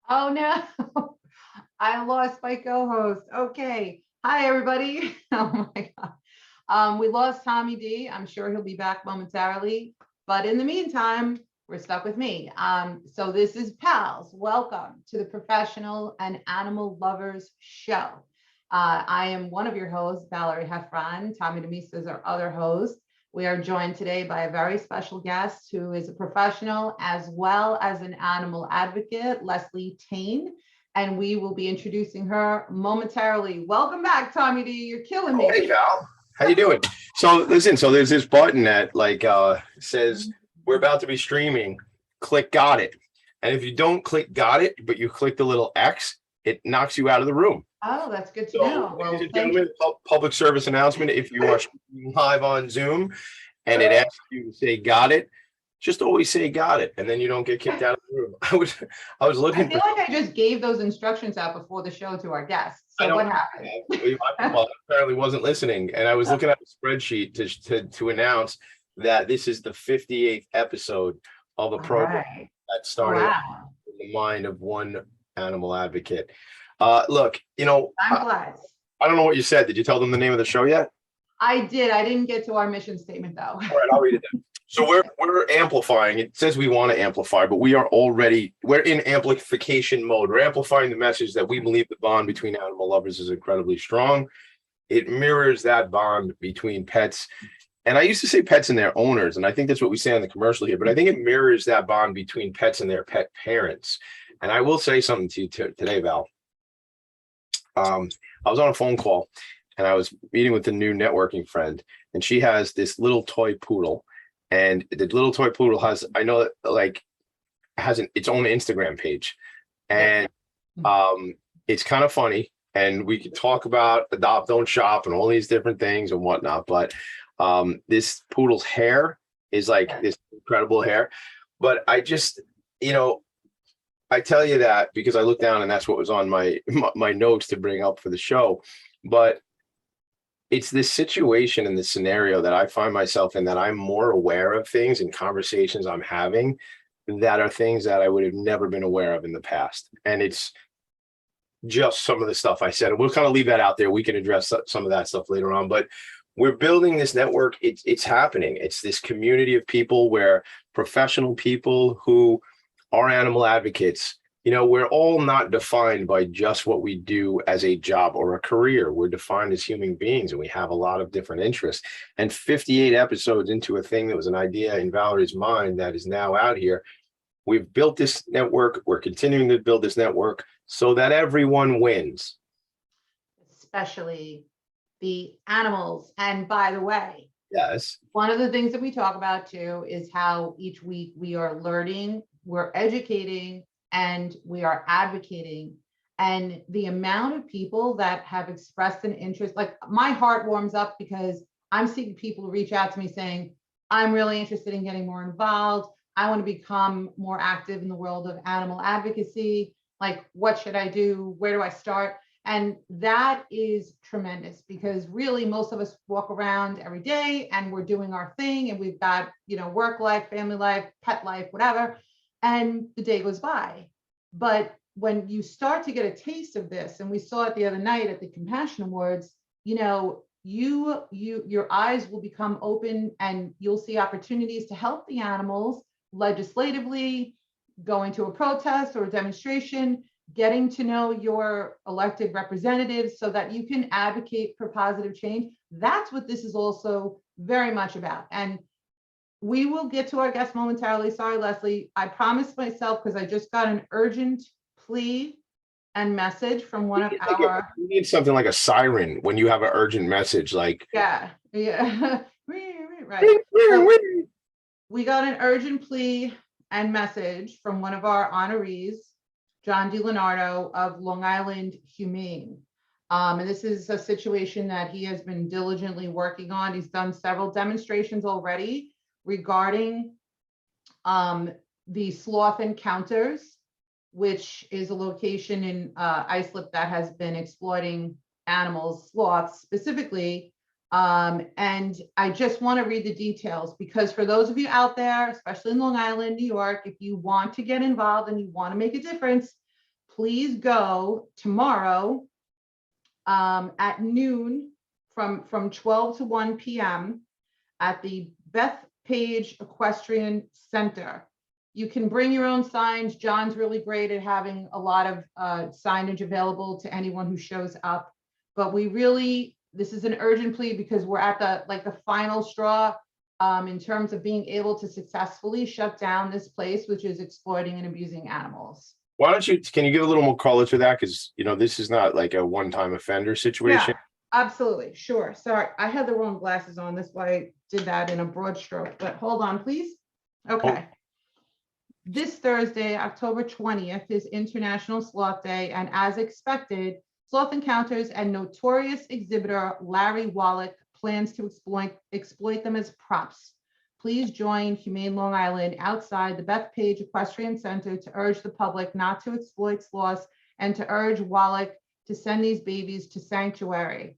Oh no, I lost my co-host. Okay. Hi, everybody. Oh my God. We lost Tommy D. I'm sure he'll be back momentarily. But in the meantime, we're stuck with me. So this is Pals. Welcome to the Professional and Animal Lovers Show. I am one of your hosts, Valerie Heffron. Tommy DeMisa is our other host. We are joined today by a very special guest who is a professional as well as an animal advocate, Leslie Tayne, and we will be introducing her momentarily. Welcome back, Tommy D. You're killing me. Oh, hey, Val. How you doing? So listen, so there's this button that says we're about to be streaming. Click got it. And if you don't click got it, but you click the little X, it knocks you out of the room. Oh, that's good to So, know. ladies Well, and thank you. gentlemen, public service announcement. If you are streaming live on Zoom and it asks you to say got it, just always say got it, and then you don't get kicked out of the room. I was I looking feel for like I just gave those instructions out before the show to our guests. I So what don't happened? well, apparently wasn't listening, and I was looking at the spreadsheet to announce that this is the 58th episode of a All program right. that started Wow. in the mind of one animal advocate. Look, I'm glad. I don't know what you said. Did you tell them the name of the show yet? I did. I didn't get to our mission statement though. All right, I'll read it then. So we're amplifying. It says we want to amplify, but we're in amplification mode. We're amplifying the message that we believe the bond between animal lovers is incredibly strong. It mirrors that bond between pets. And I used to say pets and their owners, and I think that's what we say on the commercial here, but I think it mirrors that bond between pets and their pet parents. And I will say something to you today, Val. I was on a phone call and I was meeting with a new networking friend, and she has this little toy poodle. And the little toy poodle has, I know that has its own Instagram page. And it's kind of funny. And we could talk about adopt, don't shop and all these different things and whatnot. But this poodle's hair is like this incredible hair. But I just, I tell you that because I looked down and that's what was on my notes to bring up for the show. But it's this situation and the scenario that I find myself in, that I'm more aware of things and conversations I'm having that are things that I would have never been aware of in the past. And it's just some of the stuff I said. And we'll kind of leave that out there. We can address some of that stuff later on. But we're building this network. It's happening. It's this community of people where professional people who are animal advocates, we're all not defined by just what we do as a job or a career. We're defined as human beings, and we have a lot of different interests. And 58 episodes into a thing that was an idea in Valerie's mind that is now out here. We've built this network. We're continuing to build this network so that everyone wins. Especially the animals. And by the way, yes, one of the things that we talk about too is how each week we are learning, we're educating, and we are advocating. And the amount of people that have expressed an interest, like my heart warms up because I'm seeing people reach out to me saying, I'm really interested in getting more involved. I want to become more active in the world of animal advocacy. Like, what should I do? Where do I start? And that is tremendous because really most of us walk around every day and we're doing our thing and we've got, work life, family life, pet life, whatever. And the day goes by. But when you start to get a taste of this, and we saw it the other night at the Compassion Awards, your eyes will become open and you'll see opportunities to help the animals legislatively, going to a protest or a demonstration, getting to know your elected representatives so that you can advocate for positive change. That's what this is also very much about. And we will get to our guest momentarily. Sorry, Leslie. I promised myself, because I just got an urgent plea and message from one of our. You need something like a siren when you have an urgent message, like Yeah. Right. So we got an urgent plea and message from one of our honorees, John DiLeonardo of Long Island Humane. And this is a situation that he has been diligently working on. He's done several demonstrations already regarding the sloth encounters, which is a location in Islip that has been exploiting animals, sloths specifically. And I just want to read the details because for those of you out there, especially in Long Island, New York, if you want to get involved and you want to make a difference, please go tomorrow at noon from 12 to 1 p.m. at the Bethpage Equestrian Center. You can bring your own signs. John's really great at having a lot of signage available to anyone who shows up. But this is an urgent plea because we're at the final straw in terms of being able to successfully shut down this place, which is exploiting and abusing animals. Can you give a little more color to that? Because, this is not like a one-time offender situation. Yeah, absolutely. Sure. Sorry, I had the wrong glasses on. That's why I did that in a broad stroke, but hold on, please. Okay. This Thursday, October 20th, is International Sloth Day, and as expected, Sloth Encounters and notorious exhibitor Larry Wallach plans to exploit them as props. Please join Humane Long Island outside the Bethpage Equestrian Center to urge the public not to exploit sloths and to urge Wallach to send these babies to sanctuary.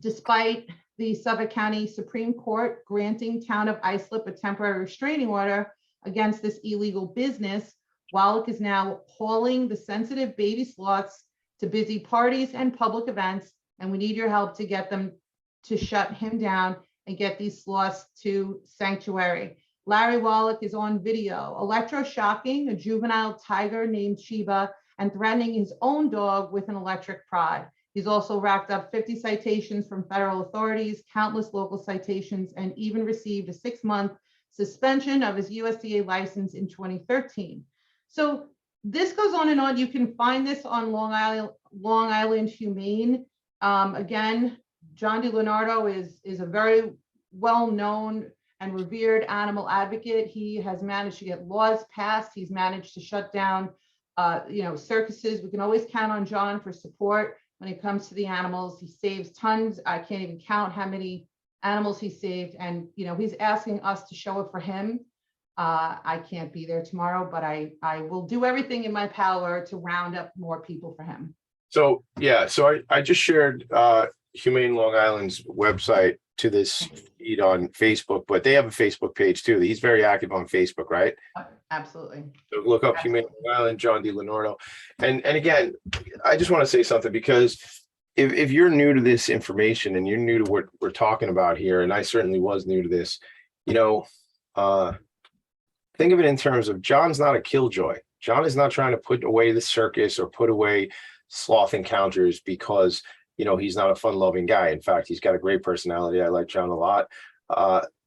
Despite the Suffolk County Supreme Court granting Town of Islip a temporary restraining order against this illegal business, Wallach is now hauling the sensitive baby sloths to busy parties and public events, and we need your help to get them to shut him down and get these sloths to sanctuary. Larry Wallach is on video electroshocking a juvenile tiger named Sheba and threatening his own dog with an electric prod. He's also racked up 50 citations from federal authorities, countless local citations, and even received a 6-month suspension of his USDA license in 2013. So this goes on and on. You can find this on Long Island Humane. Again, John DiLeonardo is a very well-known and revered animal advocate. He has managed to get laws passed. He's managed to shut down, circuses. We can always count on John for support when it comes to the animals. He saves tons. I can't even count how many animals he saved. And, he's asking us to show it for him. I can't be there tomorrow, but I will do everything in my power to round up more people for him. So, I just shared Humane Long Island's website to this feed on Facebook, but they have a Facebook page too. He's very active on Facebook, right? Absolutely. So look up Humane Long Island, John DiLeonardo. And again, I just want to say something, because if you're new to this information and you're new to what we're talking about here, and I certainly was new to this, think of it in terms of John's not a killjoy. John is not trying to put away the circus or put away Sloth Encounters because, he's not a fun-loving guy. In fact, he's got a great personality. I like John a lot.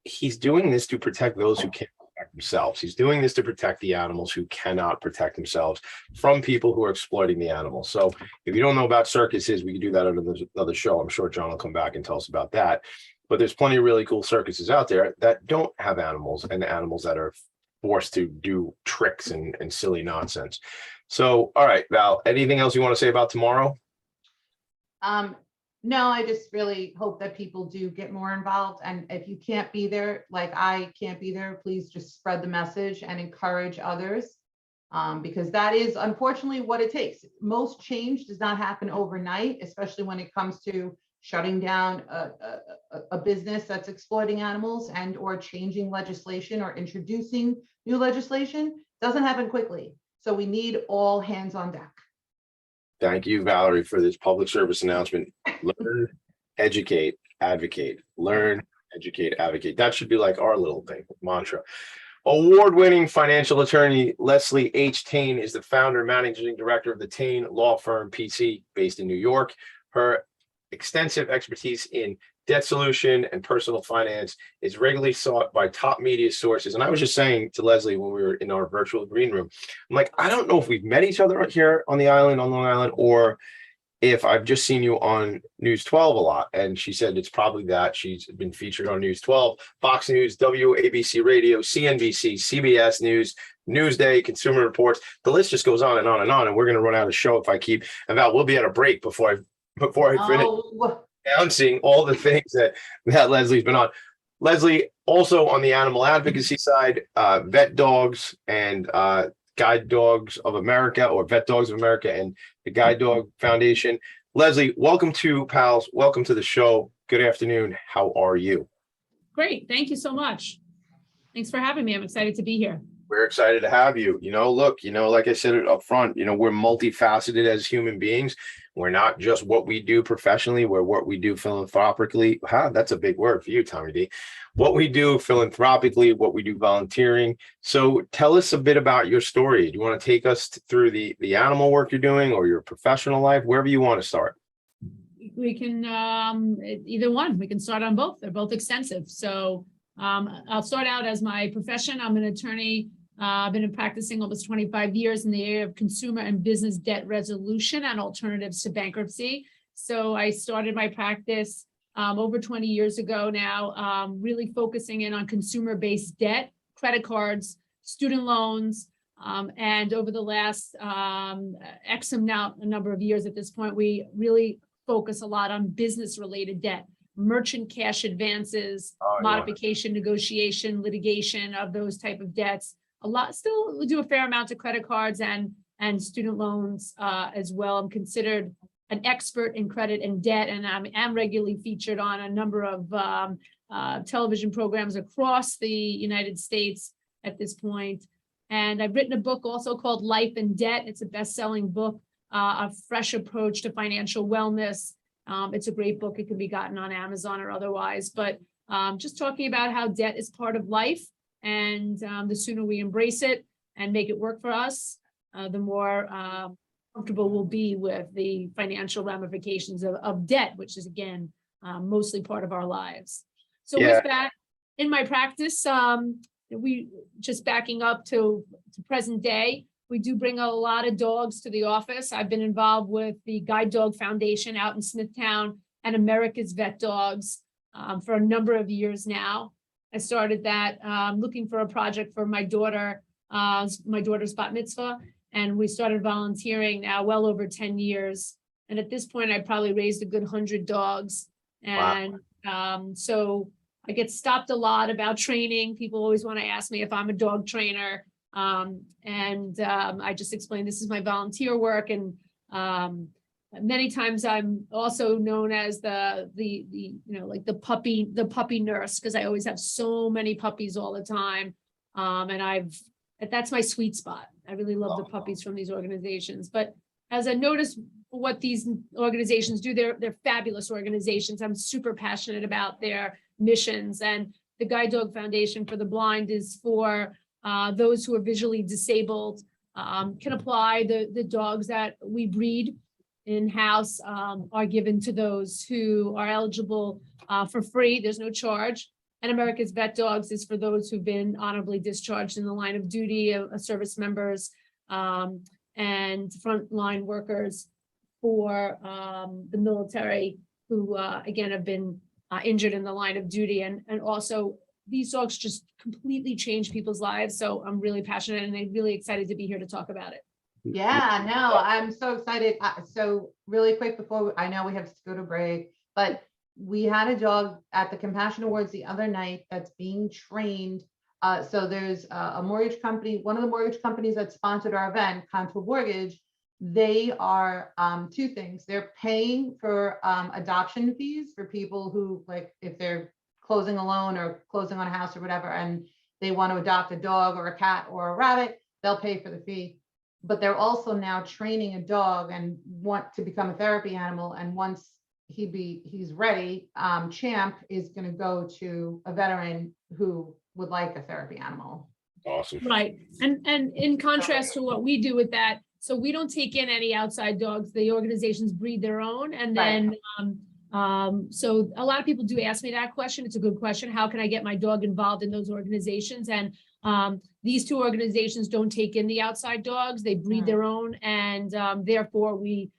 He's doing this to protect those who can't protect themselves. He's doing this to protect the animals who cannot protect themselves from people who are exploiting the animals. So if you don't know about circuses, we can do that on another show. I'm sure John will come back and tell us about that. But there's plenty of really cool circuses out there that don't have animals, and animals that are forced to do tricks and silly nonsense. So, all right, Val, anything else you want to say about tomorrow? No, I just really hope that people do get more involved. And if you can't be there, like I can't be there, please just spread the message and encourage others, because that is unfortunately what it takes. Most change does not happen overnight, especially when it comes to shutting down a business that's exploiting animals and or changing legislation or introducing new legislation. Doesn't happen quickly. So we need all hands on deck. Thank you, Valerie, for this public service announcement. Learn, educate, advocate. Learn, educate, advocate. That should be like our little thing, mantra. Award-winning financial attorney Leslie H. Tayne is the founder and managing director of the Tayne Law Firm, PC, based in New York. Her extensive expertise in debt solution and personal finance is regularly sought by top media sources. And I was just saying to Leslie when we were in our virtual green room, I'm like, I don't know if we've met each other here on the island, on Long Island, or if I've just seen you on News 12 a lot. And she said it's probably that. She's been featured on News 12, Fox News, WABC Radio, CNBC, CBS News, Newsday, Consumer Reports. The list just goes on and on and on. And we're going to run out of show if I keep. And Val, we'll be at a break before I finish announcing all the things that Leslie's been on. Leslie, also on the animal advocacy side, Vet Dogs and Guide Dogs of America, or Vet Dogs of America, and the Guide Dog Foundation. Leslie, welcome to P.A.L. Welcome to the show. Good afternoon. How are you? Great. Thank you so much. Thanks for having me. I'm excited to be here. We're excited to have you. Look, like I said up front, we're multifaceted as human beings. We're not just what we do professionally, we're what we do philanthropically. That's a big word for you, Tommy D. What we do philanthropically, what we do volunteering. So tell us a bit about your story. Do you want to take us through the animal work you're doing or your professional life, wherever you want to start? We can either one. We can start on both. They're both extensive. So I'll start out as my profession. I'm an attorney. I've been practicing almost 25 years in the area of consumer and business debt resolution and alternatives to bankruptcy. So I started my practice over 20 years ago now, really focusing in on consumer-based debt, credit cards, student loans, and over the last a number of years at this point, we really focus a lot on business-related debt, merchant cash advances, modification, negotiation, litigation of those type of debts. Still do a fair amount of credit cards and student loans as well. I'm considered an expert in credit and debt, and I'm regularly featured on a number of television programs across the United States at this point. And I've written a book also called Life and Debt. It's a best-selling book, a fresh approach to financial wellness. It's a great book. It can be gotten on Amazon or otherwise, but just talking about how debt is part of life. And the sooner we embrace it and make it work for us, the more comfortable we'll be with the financial ramifications of debt, which is, again, mostly part of our lives. So with that, in my practice, we just backing up to present day, we do bring a lot of dogs to the office. I've been involved with the Guide Dog Foundation out in Smithtown and America's Vet Dogs for a number of years now. I started that looking for a project for my daughter's bat mitzvah, and we started volunteering now well over 10 years. And at this point, I probably raised a good 100 dogs. And so I get stopped a lot about training. People always want to ask me if I'm a dog trainer. I just explain this is my volunteer work. And many times I'm also known as the puppy nurse, because I always have so many puppies all the time. That's my sweet spot. I really love the puppies from these organizations. But as I notice what these organizations do, they're fabulous organizations. I'm super passionate about their missions. And the Guide Dog Foundation for the Blind is for those who are visually disabled, can apply. The dogs that we breed in-house are given to those who are eligible for free. There's no charge. And America's Vet Dogs is for those who've been honorably discharged in the line of duty, service members and frontline workers for the military who, again, have been injured in the line of duty. And also, these dogs just completely change people's lives. So I'm really passionate and I'm really excited to be here to talk about it. Yeah, no, I'm so excited. So really quick before, I know we have to go to break, but we had a dog at the Compassion Awards the other night that's being trained. So there's a mortgage company, one of the mortgage companies that sponsored our event, Contour Mortgage. They are two things. They're paying for adoption fees for people who, like, if they're closing a loan or closing on a house or whatever, and they want to adopt a dog or a cat or a rabbit, they'll pay for the fee. But they're also now training a dog and want to become a therapy animal. And once he's ready, Champ is going to go to a veteran who would like a therapy animal. Awesome. Right. And in contrast to what we do with that, so we don't take in any outside dogs. The organizations breed their own. And then, so a lot of people do ask me that question. It's a good question. How can I get my dog involved in those organizations? And these two organizations don't take in the outside dogs. They breed their own. And therefore, we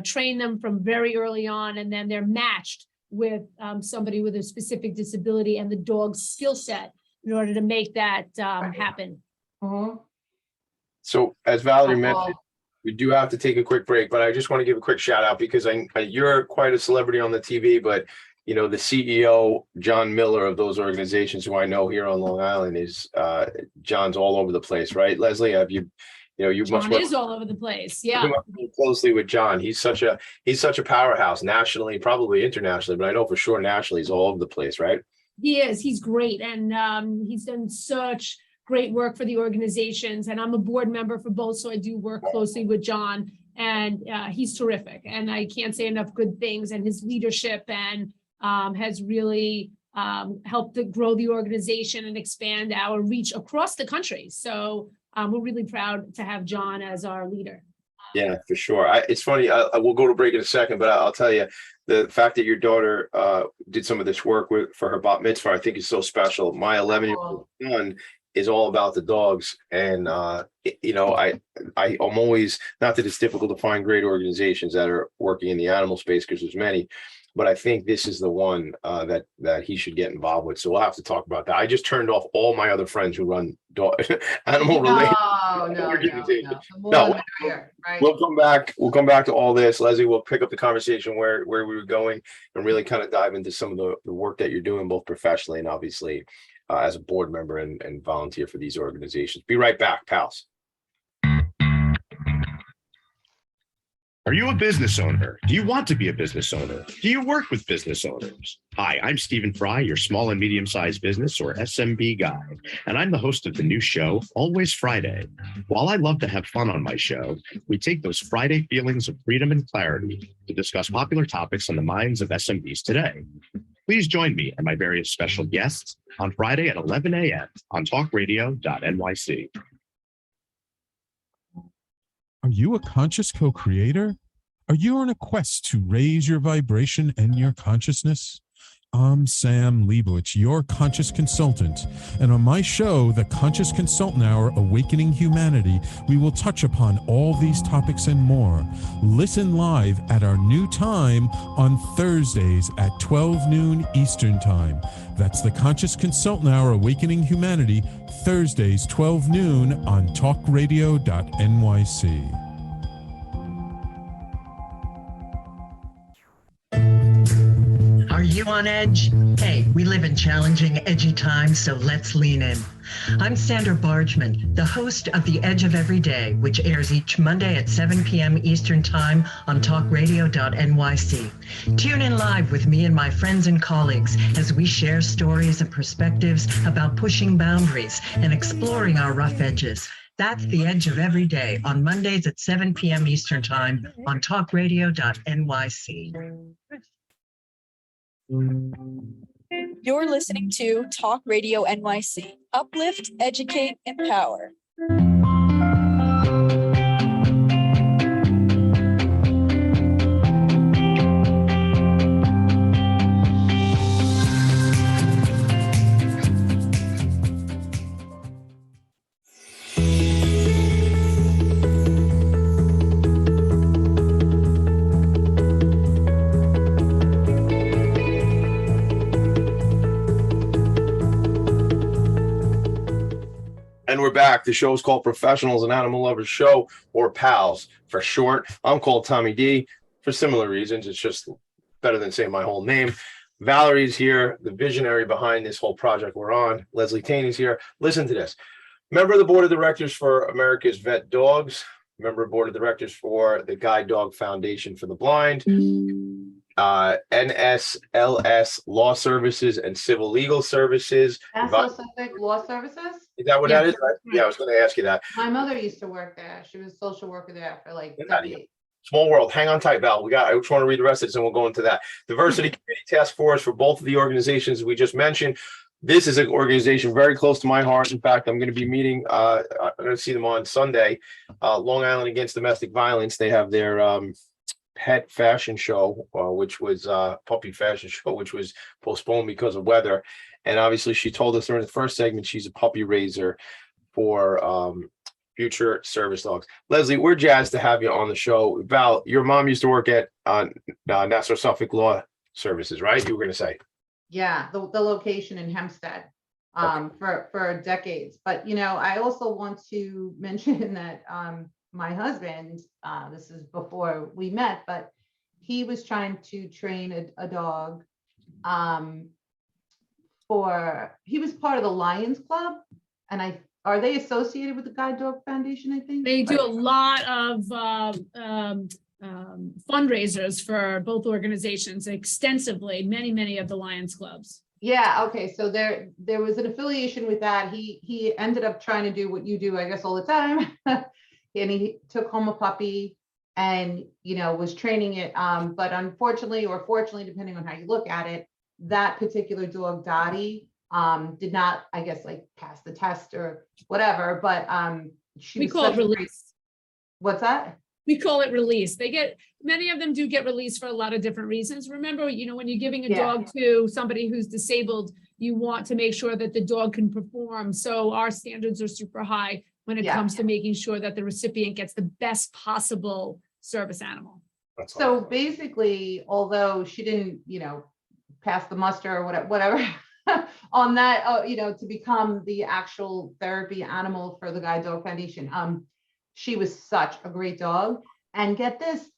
train them from very early on. And then they're matched with somebody with a specific disability and the dog's skill set in order to make that happen. So as Valerie mentioned, we do have to take a quick break, but I just want to give a quick shout out because you're quite a celebrity on the TV, but the CEO, John Miller of those organizations who I know here on Long Island is John's all over the place, right? Leslie, have you John is all over the place. Yeah. You must work closely with John. He's such a powerhouse nationally, probably internationally, but I know for sure nationally he's all over the place, right? He is. He's great. And he's done such great work for the organizations, and I'm a board member for both, so I do work closely with John, and he's terrific, and I can't say enough good things, and his leadership and has really helped to grow the organization and expand our reach across the country. So we're really proud to have John as our leader. Yeah, for sure. It's funny. I will go to break in a second, but I'll tell you, the fact that your daughter did some of this work for her bat mitzvah, I think is so special. My 11-year-old son is all about the dogs, and you know, I'm always, not that it's difficult to find great organizations that are working in the animal space, because there's many, but I think this is the one that he should get involved with. So we'll have to talk about that. I just turned off all my other friends who run animal related organizations. No, Right. we'll come back. We'll come back to all this, Leslie. We'll pick up the conversation where we were going and really kind of dive into some of the work that you're doing, both professionally and obviously as a board member and volunteer for these organizations. Be right back, pals. Are you a business owner? Do you want to be a business owner? Do you work with business owners? Hi, I'm Stephen Fry, your small and medium-sized business or SMB guy, and I'm the host of the new show, Always Friday. While I love to have fun on my show, we take those Friday feelings of freedom and clarity to discuss popular topics on the minds of SMBs today. Please join me and my various special guests on Friday at 11 a.m. on talkradio.nyc. Are you a conscious co-creator? Are you on a quest to raise your vibration and your consciousness? I'm Sam Leibowitz, your conscious consultant. And on my show, The Conscious Consultant Hour, Awakening Humanity, we will touch upon all these topics and more. Listen live at our new time on Thursdays at 12 noon Eastern Time. That's The Conscious Consultant Hour, Awakening Humanity, Thursdays, 12 noon on talkradio.nyc. Are you on edge? Hey, we live in challenging, edgy times, so let's lean in. I'm Sandra Bargman, the host of The Edge of Every Day, which airs each Monday at 7 p.m. Eastern Time on talkradio.nyc. Tune in live with me and my friends and colleagues as we share stories and perspectives about pushing boundaries and exploring our rough edges. That's The Edge of Every Day on Mondays at 7 p.m. Eastern Time on talkradio.nyc. You're listening to Talk Radio NYC. Uplift, educate, empower. And we're back. The show is called Professionals and Animal Lovers Show, or PALS for short. I'm called Tommy D for similar reasons. It's just better than saying my whole name. Valerie's here, the visionary behind this whole project we're on. Leslie Tayne is here. Listen to this. Member of the board of directors for America's Vet Dogs. Member of board of directors for the Guide Dog Foundation for the Blind. NSLS Law Services and Civil Legal Services. Suffolk Law Services? Is that what that is? Yeah, I was going to ask you that. My mother used to work there. She was a social worker there for like decades. Small world. Hang on tight, Val. I just want to read the rest of this and we'll go into that. Diversity Committee Task Force for both of the organizations we just mentioned. This is an organization very close to my heart. In fact, I'm going to be meeting, I'm going to see them on Sunday, Long Island Against Domestic Violence. They have their pet fashion show, which was puppy fashion show, which was postponed because of weather. And obviously she told us during the first segment, she's a puppy raiser for future service dogs. Leslie, we're jazzed to have you on the show. Val, your mom used to work at Nassau Suffolk Law Services, right? You were going to say. Yeah, the location in Hempstead for decades. But, you know, I also want to mention that my husband, this is before we met, but he was trying to train a dog he was part of the Lions Club. And are they associated with the Guide Dog Foundation, I think? They do a lot of fundraisers for both organizations extensively, many of the Lions clubs. Yeah, okay, so there was an affiliation with that. He ended up trying to do what you do, I guess, all the time. And he took home a puppy and, was training it. But unfortunately, or fortunately, depending on how you look at it, that particular dog, Dottie, did not, I guess, like pass the test or whatever, but she We was call such it a great, release. what's that? We call it release. Many of them do get released for a lot of different reasons. Remember, when you're giving a Yeah. dog to somebody who's disabled, you want to make sure that the dog can perform. So our standards are super high when it Yeah. comes to making sure that the recipient gets the best possible service animal. That's So all. basically, although she didn't, pass the muster or whatever on that, to become the actual therapy animal for the Guide Dog Foundation, she was such a great dog. And get this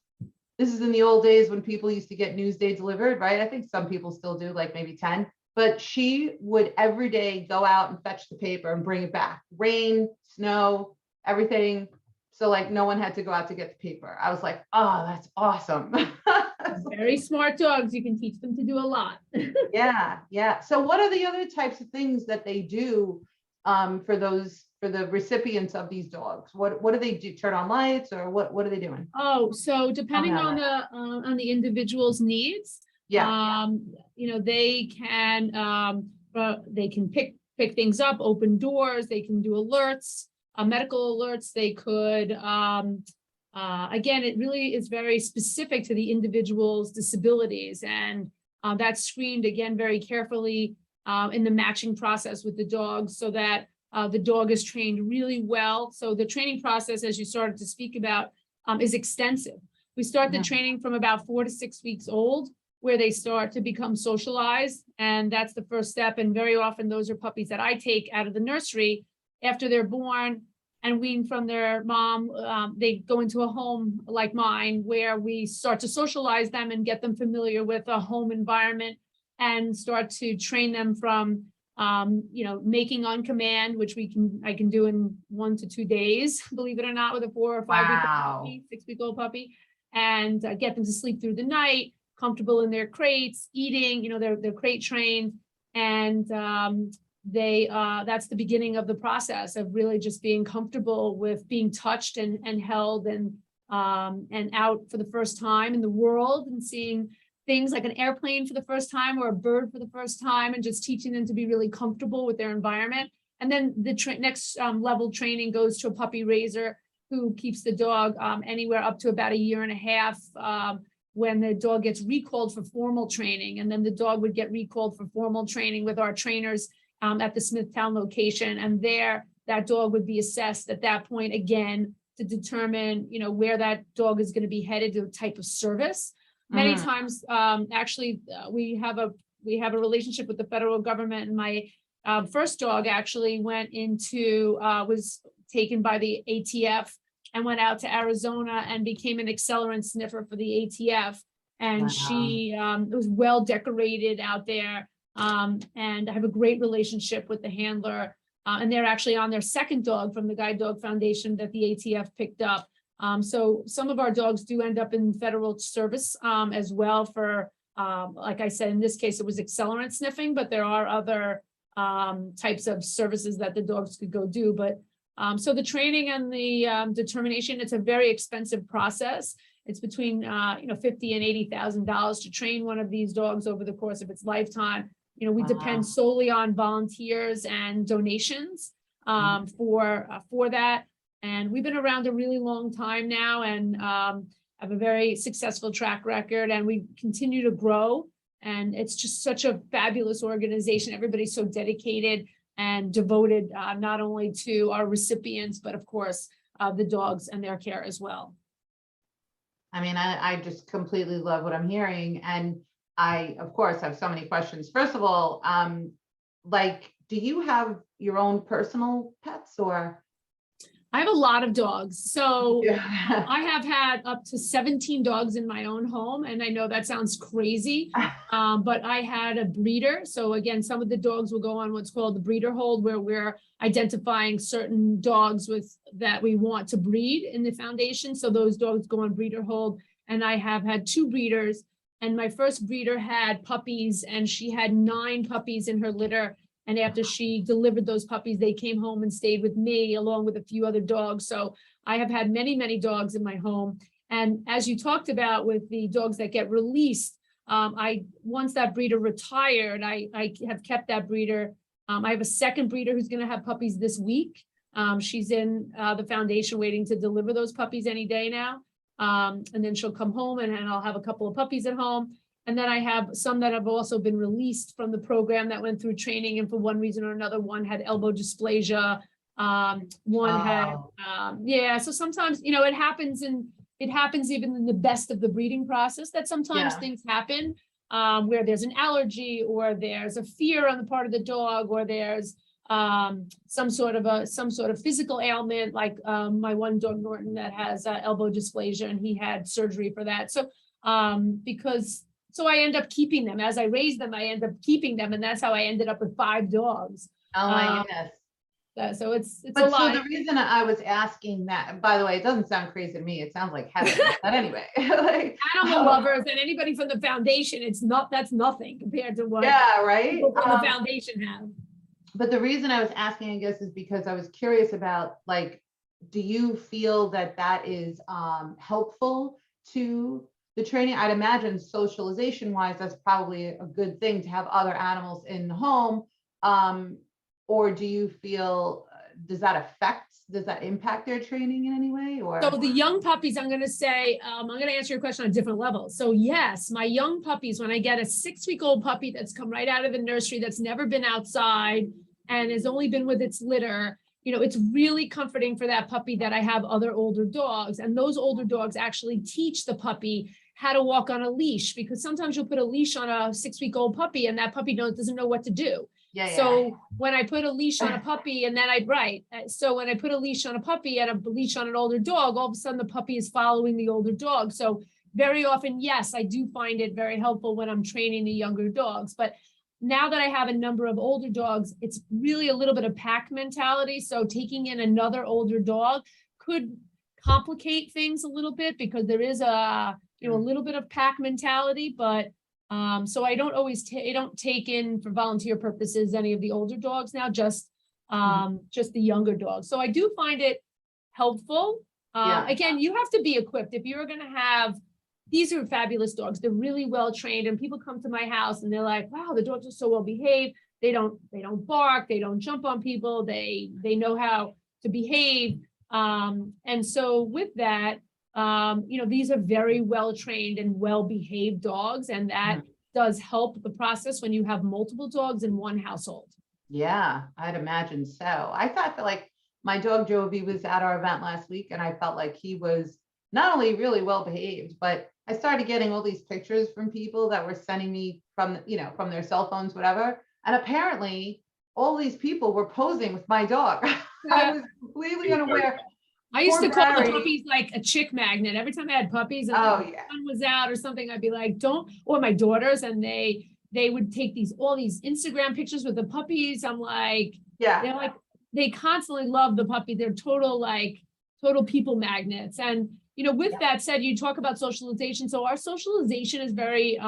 is in the old days when people used to get Newsday delivered, right? I think some people still do, like maybe 10, but she would every day go out and fetch the paper and bring it back. Rain, snow, everything. So like no one had to go out to get the paper. I was like, oh, that's awesome. Very smart dogs. You can teach them to do a lot. Yeah. So what are the other types of things that they do for the recipients of these dogs? What do they do? Turn on lights, or what are they doing? Oh, so depending know on the individual's needs, Yeah. they can pick things up, open doors, they can do alerts, medical alerts, they could, again, it really is very specific to the individual's disabilities, and that's screened again very carefully in the matching process with the dog, so that the dog is trained really well. So the training process, as you started to speak about, is extensive. We start the Yeah. training from about 4 to 6 weeks old, where they start to become socialized, and that's the first step. And very often those are puppies that I take out of the nursery after they're born and weaned from their mom. They go into a home like mine, where we start to socialize them and get them familiar with a home environment, and start to train them from making on command, which I can do in 1 to 2 days, believe it or not, with a 4 or 5 week Wow. puppy, 6-week-old puppy, and get them to sleep through the night, comfortable in their crates, eating, they're crate trained. And that's the beginning of the process of really just being comfortable with being touched and held and out for the first time in the world, and seeing things like an airplane for the first time or a bird for the first time, and just teaching them to be really comfortable with their environment. And then the next level training goes to a puppy raiser, who keeps the dog anywhere up to about 1.5 years, when the dog gets recalled for formal training. And then the dog would get recalled for formal training with our trainers at the Smithtown location. And there, that dog would be assessed at that point again to determine, where that dog is going to be headed, to a type of service. Many times, actually, we have a relationship with the federal government, and my first dog actually was taken by the ATF and went out to Arizona and became an accelerant sniffer for the ATF. And Wow. she was well decorated out there. And I have a great relationship with the handler. And they're actually on their second dog from the Guide Dog Foundation that the ATF picked up. So some of our dogs do end up in federal service as well for, like I said, in this case, it was accelerant sniffing, but there are other types of services that the dogs could go do. But so the training and the determination, it's a very expensive process. It's between $50,000 and $80,000 to train one of these dogs over the course of its lifetime. We depend solely on volunteers and donations for that. And we've been around a really long time now, and have a very successful track record, and we continue to grow. And it's just such a fabulous organization. Everybody's so dedicated and devoted, not only to our recipients, but of course, the dogs and their care as well. I mean, I just completely love what I'm hearing. And I, of course, have so many questions. First of all, do you have your own personal pets, or? I have a lot of dogs. So Yeah. I have had up to 17 dogs in my own home. And I know that sounds crazy, but I had a breeder. So again, some of the dogs will go on what's called the breeder hold, where we're identifying certain dogs that we want to breed in the foundation. So those dogs go on breeder hold. And I have had 2 breeders And my first breeder had puppies, and she had 9 puppies in her litter. And after she delivered those puppies, they came home and stayed with me along with a few other dogs. So I have had many, many dogs in my home. And as you talked about with the dogs that get released, once that breeder retired, I have kept that breeder. I have a second breeder who's going to have puppies this week. She's in the foundation waiting to deliver those puppies any day now. And then she'll come home and I'll have a couple of puppies at home. And then I have some that have also been released from the program that went through training. And for one reason or another, one had elbow dysplasia. One had, so sometimes, it happens even in the best of the breeding process that sometimes things happen where there's an allergy or there's a fear on the part of the dog, or there's some sort of physical ailment, like my one dog Norton that has elbow dysplasia, and he had surgery for that. So so I end up keeping them. As I raise them, I end up keeping them, and that's how I ended up with 5 dogs. Oh my goodness. So it's a But lot. so the reason I was asking that, by the way, it doesn't sound crazy to me. It sounds like heaven. But anyway, like, Animal lovers and anybody from the foundation, that's nothing compared to what right. people from the foundation have. But the reason I was asking, I guess, is because I was curious about, like, do you feel that that is helpful to the training? I'd imagine socialization wise, that's probably a good thing to have other animals in the home. Or do you feel, does that impact their training in any way? Or so the young puppies, I'm going to say, I'm going to answer your question on a different level. So yes, my young puppies, when I get a 6-week-old puppy that's come right out of the nursery, that's never been outside and has only been with its litter, it's really comforting for that puppy that I have other older dogs. And those older dogs actually teach the puppy how to walk on a leash, because sometimes you'll put a leash on a 6-week-old puppy and that puppy doesn't know what to do. So when I put a leash on a puppy and then when I put a leash on a puppy and a leash on an older dog, all of a sudden the puppy is following the older dog. So very often, yes, I do find it very helpful when I'm training the younger dogs. But now that I have a number of older dogs, it's really a little bit of pack mentality. So taking in another older dog could complicate things a little bit, because there is a little bit of pack mentality, but so I don't always I don't take in for volunteer purposes any of the older dogs now, just the younger dogs. So I do find it helpful. Again, you have to be equipped if you're going to have. These are fabulous dogs. They're really well trained, and people come to my house and they're like, "Wow, the dogs are so well behaved. They don't bark. They don't jump on people. They know how to behave." And so with that, these are very well trained and well behaved dogs, and that does help the process when you have multiple dogs in one household. Yeah, I'd imagine so. I thought that, like, my dog Jovi was at our event last week, and I felt like he was not only really well behaved, but I started getting all these pictures from people that were sending me from their cell phones, whatever. And apparently all these people were posing with my dog. I was completely unaware. I used to Poor call the Barry. puppies like a chick magnet. Every time I had puppies and Oh, the yeah. sun was out or something, I'd be like, or my daughters, and they would take all these Instagram pictures with the puppies. I'm like, Yeah. they constantly love the puppy. They're total people magnets. And with that said, you talk about socialization. So our socialization is very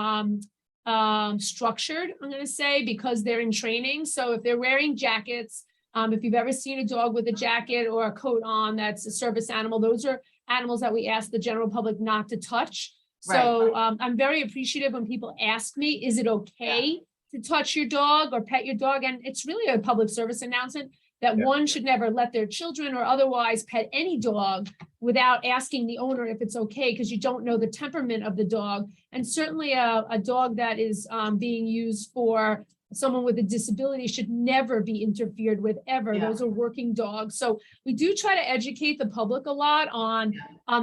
structured, I'm going to say, because they're in training. So if they're wearing jackets, if you've ever seen a dog with a jacket or a coat on, that's a service animal. Those are animals that we ask the general public not to touch. So I'm very appreciative when people ask me, is it okay to touch your dog or pet your dog? And it's really a public service announcement that one should never let their children or otherwise pet any dog without asking the owner if it's okay, because you don't know the temperament of the dog. And certainly a dog that is being used for someone with a disability should never be interfered with ever. Those are working dogs. So we do try to educate the public a lot on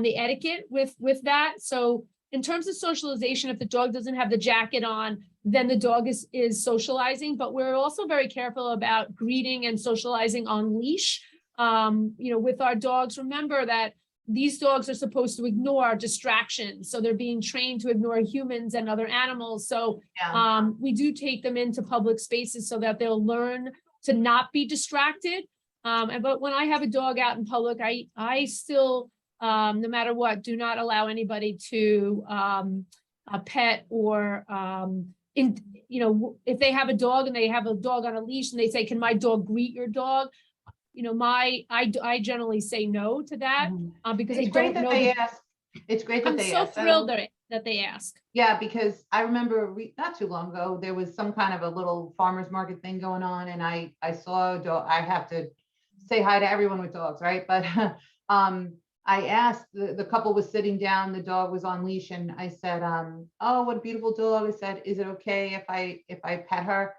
the etiquette with that. So in terms of socialization, if the dog doesn't have the jacket on, then the dog is socializing, but we're also very careful about greeting and socializing on leash. With our dogs, remember that these dogs are supposed to ignore distractions. So they're being trained to ignore humans and other animals. So we do take them into public spaces so that they'll learn to not be distracted. But when I have a dog out in public, I still, no matter what, do not allow anybody to a pet or if they have a dog and they have a dog on a leash and they say, can my dog greet your dog? I generally say no to that because It's I great don't that know. they ask. It's great that I'm they so ask. thrilled that they ask. Yeah, because I remember not too long ago, there was some kind of a little farmer's market thing going on, and I saw a dog. I have to say hi to everyone with dogs, right? But I asked, the couple was sitting down, the dog was on leash, and I said, oh, what a beautiful dog. I said, is it okay if I pet her?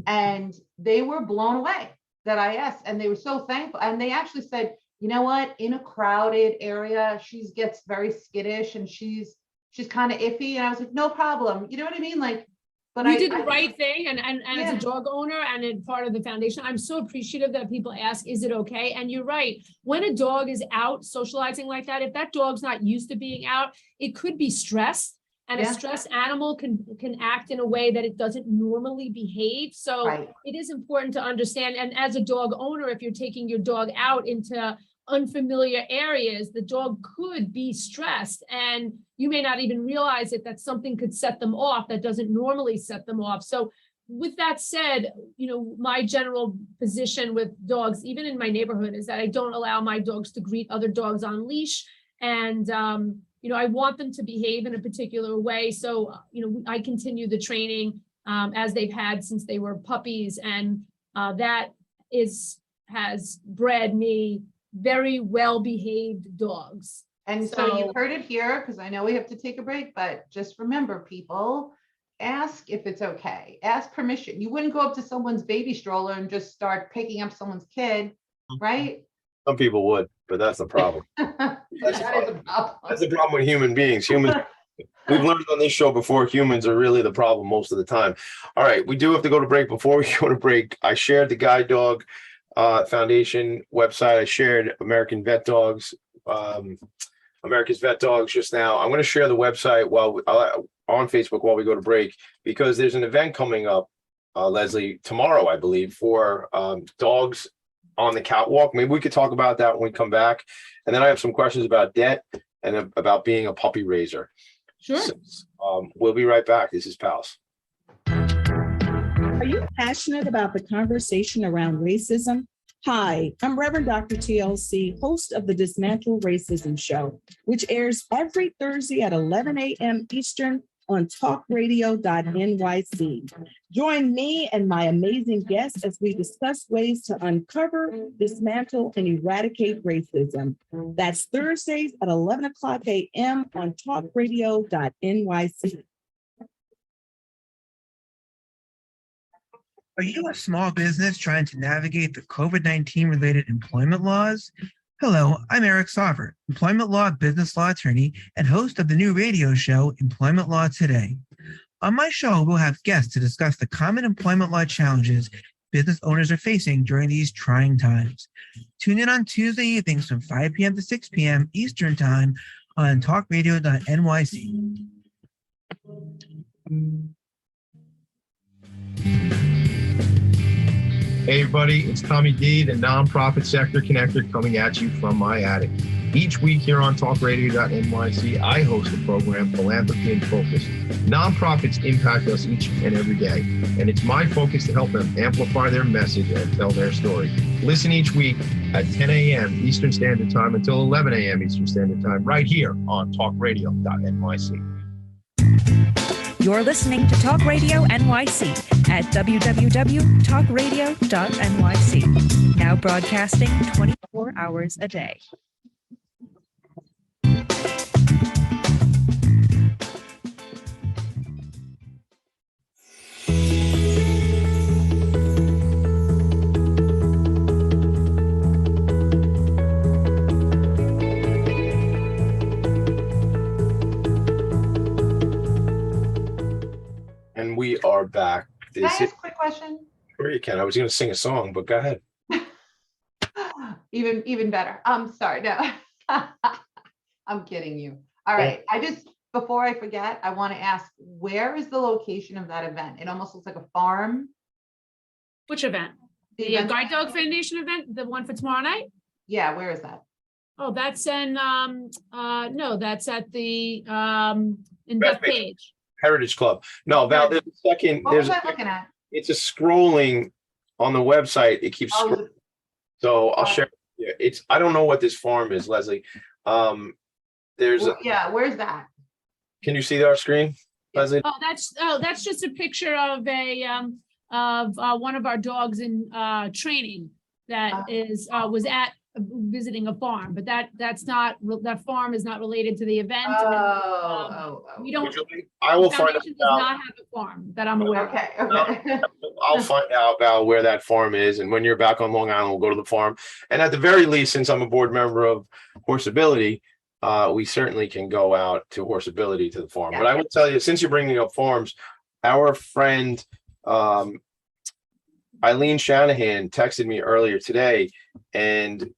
And they were blown away that I asked, and they were so thankful. And they actually said, you know what, in a crowded area, she gets very skittish and she's kind of iffy. And I was like, no problem. You know what I mean? Like, but You did the right thing, and as Yeah. a dog owner and in part of the foundation, I'm so appreciative that people ask, is it okay? And you're right. When a dog is out socializing like that, if that dog's not used to being out, it could be stressed. And Yeah. a stressed animal can act in a way that it doesn't normally behave. So Right. it is important to understand. And as a dog owner, if you're taking your dog out into unfamiliar areas, the dog could be stressed and you may not even realize it, that something could set them off that doesn't normally set them off. So with that said, my general position with dogs, even in my neighborhood, is that I don't allow my dogs to greet other dogs on leash. And, I want them to behave in a particular way. So, I continue the training as they've had since they were puppies. And that has bred me very well-behaved dogs. And so you heard it here, because I know we have to take a break, but just remember, people, ask if it's okay. Ask permission. You wouldn't go up to someone's baby stroller and just start picking up someone's kid, right? Some people would, but that's the problem. That is a problem. That's the problem with human beings. We've learned on this show before, humans are really the problem most of the time. All right, we do have to go to break. Before we go to break, I shared the Guide Dog Foundation website. I shared America's Vet Dogs just now. I'm going to share the website on Facebook while we go to break, because there's an event coming up, Leslie, tomorrow, I believe, for dogs on the catwalk. Maybe we could talk about that when we come back. And then I have some questions about debt and about being a puppy raiser. Sure. So, we'll be right back. This is P.A.L. Are you passionate about the conversation around racism? Hi, I'm Reverend Dr. TLC, host of the Dismantle Racism Show, which airs every Thursday at 11 a.m. Eastern on talkradio.nyc. Join me and my amazing guests as we discuss ways to uncover, dismantle, and eradicate racism. That's Thursdays at 11 o'clock a.m. on talkradio.nyc. Are you a small business trying to navigate the COVID-19 related employment laws? Hello, I'm Eric Sauvert, employment law, business law attorney, and host of the new radio show, Employment Law Today. On my show, we'll have guests to discuss the common employment law challenges business owners are facing during these trying times. Tune in on Tuesday evenings from 5 p.m. to 6 p.m. Eastern Time on talkradio.nyc. Hey everybody, it's Tommy D, the nonprofit sector connector, coming at you from my attic. Each week here on talkradio.nyc, I host the program Philanthropy in Focus. Nonprofits impact us each and every day, and it's my focus to help them amplify their message and tell their story. Listen each week at 10 a.m. Eastern Standard Time until 11 a.m. Eastern Standard Time, right here on talkradio.nyc. You're listening to Talk Radio NYC at www.talkradio.nyc. Now broadcasting 24 hours a day. And we are back. Can I ask a quick question? Sure you can. I was going to sing a song, but go ahead. Even better. I'm sorry. No, I'm kidding you. All right. Before I forget, I want to ask, where is the location of that event? It almost looks like a farm. Which event? The Guide Dog Foundation event, the one for tomorrow night? Yeah, where is that? Oh, that's in, no, that's at the, in Bethpage. Heritage Club. No, Val, there's a second. What was I looking at? It's a scrolling on the website. It keeps Oh, scrolling. So I'll share. Yeah, I don't know what this farm is, Leslie. There's a, yeah, where's that? can you see our screen, Leslie? That's just a picture of one of our dogs in training that was at visiting a farm, but that farm is not related to the event. We don't. I will find out. Foundation does not have a farm that I'm aware of. Okay. I'll find out about where that farm is, and when you're back on Long Island, we'll go to the farm. And at the very least, since I'm a board member of Horseability, we certainly can go out to Horseability to the farm. Yeah. But I will tell you, since you're bringing up farms, our friend Eileen Shanahan texted me earlier today, and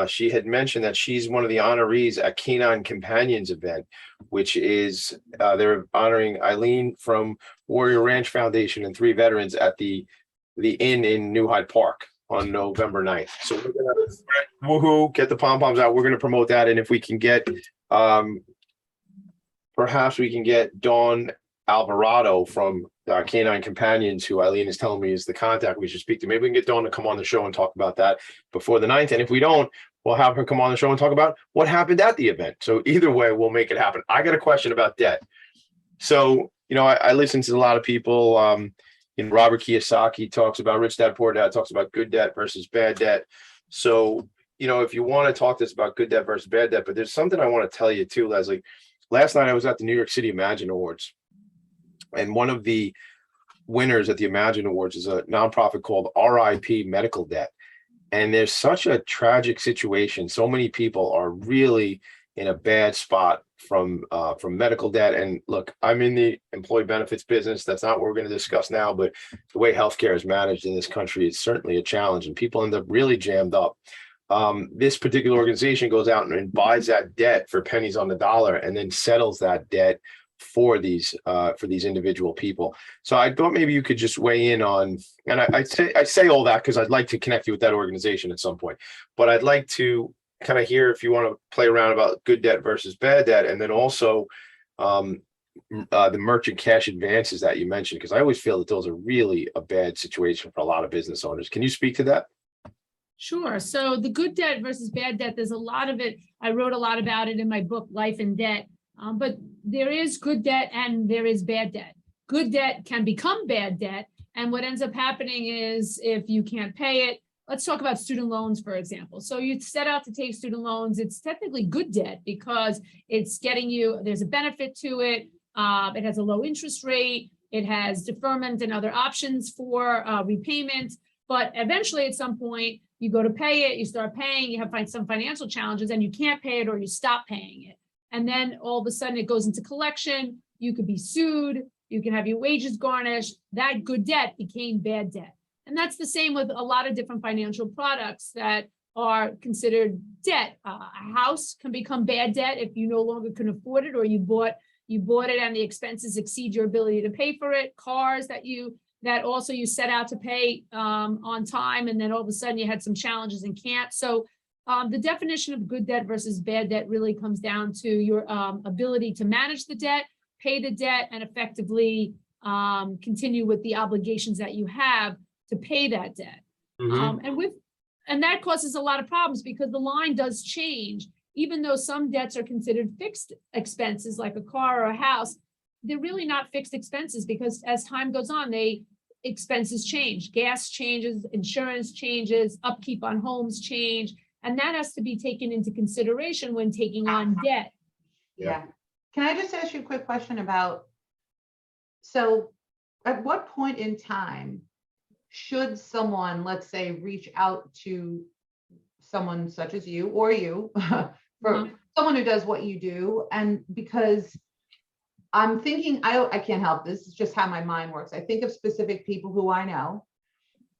she had mentioned that she's one of the honorees at Canine Companions event, which is they're honoring Eileen from Warrior Ranch Foundation and 3 veterans at the inn in New Hyde Park on November 9th. So we're gonna woohoo, get the pom-poms out. We're gonna promote that. And if we can get perhaps we can get Dawn Alvarado from Canine Companions, who Eileen is telling me is the contact we should speak to. Maybe we can get Dawn to come on the show and talk about that before the 9th. And if we don't, we'll have her come on the show and talk about what happened at the event. So either way, we'll make it happen. I got a question about debt. So, I listen to a lot of people. Robert Kiyosaki talks about Rich Dad, Poor Dad, talks about good debt versus bad debt. So, if you want to talk to us about good debt versus bad debt, but there's something I want to tell you too, Leslie. Last night I was at the New York City Imagine Awards. And one of the winners at the Imagine Awards is a nonprofit called RIP Medical Debt. And there's such a tragic situation. So many people are really in a bad spot from medical debt. And look, I'm in the employee benefits business. That's not what we're going to discuss now, but the way healthcare is managed in this country is certainly a challenge, and people end up really jammed up. This particular organization goes out and buys that debt for pennies on the dollar and then settles that debt for these individual people. So I thought maybe you could just weigh in on, and I say all that because I'd like to connect you with that organization at some point, but I'd like to kind of hear if you want to play around about good debt versus bad debt, and then also the merchant cash advances that you mentioned, because I always feel that those are really a bad situation for a lot of business owners. Can you speak to that? Sure. So the good debt versus bad debt, there's a lot of it. I wrote a lot about it in my book, Life and Debt. But there is good debt and there is bad debt. Good debt can become bad debt. And what ends up happening is if you can't pay it, let's talk about student loans, for example. So you set out to take student loans. It's technically good debt because it's getting you, there's a benefit to it. It has a low interest rate. It has deferment and other options for repayment. But eventually at some point, you go to pay it, you start paying, you have some financial challenges and you can't pay it or you stop paying it. And then all of a sudden it goes into collection. You could be sued. You can have your wages garnished. That good debt became bad debt. And that's the same with a lot of different financial products that are considered debt. A house can become bad debt if you no longer can afford it, or you bought it and the expenses exceed your ability to pay for it. Cars that also you set out to pay on time, and then all of a sudden you had some challenges and can't. So the definition of good debt versus bad debt really comes down to your ability to manage the debt, pay the debt, and effectively continue with the obligations that you have to pay that debt. Mm-hmm. And that causes a lot of problems because the line does change. Even though some debts are considered fixed expenses like a car or a house, they're really not fixed expenses because as time goes on, expenses change. Gas changes, insurance changes, upkeep on homes change. And that has to be taken into consideration when taking on debt. Yeah. Can I just ask you a quick question about, so at what point in time should someone, let's say, reach out to someone such as you or you, for someone who does what you do? And because I'm thinking, I can't help this, it's just how my mind works. I think of specific people who I know.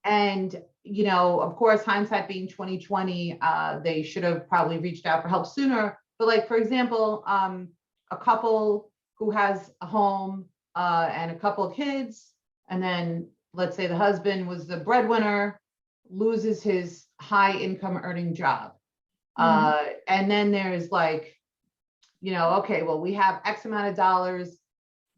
And, of course, hindsight being 2020, they should have probably reached out for help sooner. But like, for example, a couple who has a home and a couple of kids, and then let's say the husband was the breadwinner, loses his high income earning job. And then there's like, okay, well, we have X amount of dollars